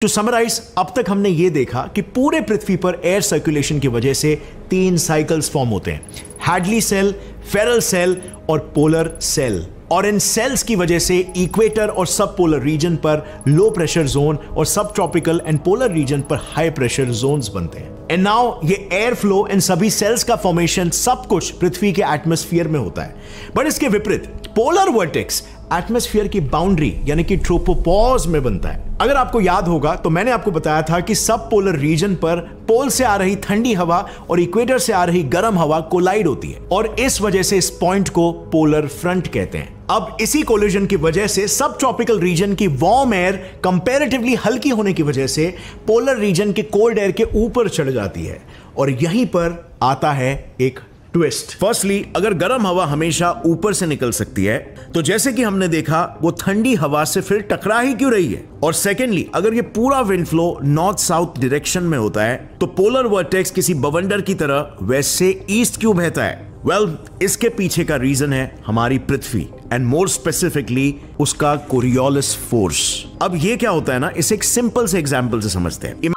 To summarise, अब तक हमने ये देखा कि पूरे पृथ्वी पर एयर सर्कुलेशन की वजह से 3 साइकिल्स फॉर्म होते हैं, हैडली सेल, फेरल सेल और पोलर सेल। और इन सेल्स की वजह से इक्वेटर और सब पोलर रीजन पर लो प्रेशर जोन और सब ट्रॉपिकल एंड पोलर रीजन पर हाई प्रेशर जोन्स बनते हैं। एंड नाउ ये एयर फ्लो इन सभी सेल्स का फॉर्मेशन सब कुछ पृथ्वी के एटमॉस्फेयर में होता है। बट इसके विपरीत पोलर वर्टेक्स एटमॉस्फेयर की बाउंड्री यानी कि ट्रोपोपॉज में बनता है। अगर आपको याद होगा तो मैंने आपको बताया था कि सब पोलर रीजन पर पोल से आ रही ठंडी हवा और इक्वेटर से आ रही गर्म हवा कोलाइड होती है और इस वजह से इस पॉइंट को पोलर फ्रंट कहते हैं। अब इसी कोलिजन की वजह से सब ट्रॉपिकल रीजन की वार्म एयर कंपैरेटिवली हल्की होने की वजह से पोलर रीजन के कोल्ड एयर के ऊपर चढ़ जाती है और यहीं पर आता है एक ट्विस्ट। फर्स्टली, अगर गर्म हवा हमेशा ऊपर से निकल सकती है तो जैसे कि हमने देखा वो ठंडी हवा से फिर टकरा ही क्यों रही है। और सेकेंडली, अगर ये पूरा wind flow north south direction में होता है तो पोलर वर्टेक्स किसी बवंडर की तरह वेस्ट से ईस्ट क्यों बहता है। वेल, इसके पीछे का रीजन है हमारी पृथ्वी एंड मोर स्पेसिफिकली उसका कोरियोलिस फोर्स। अब ये क्या होता है ना, इसे एक सिंपल से एग्जांपल से समझते हैं।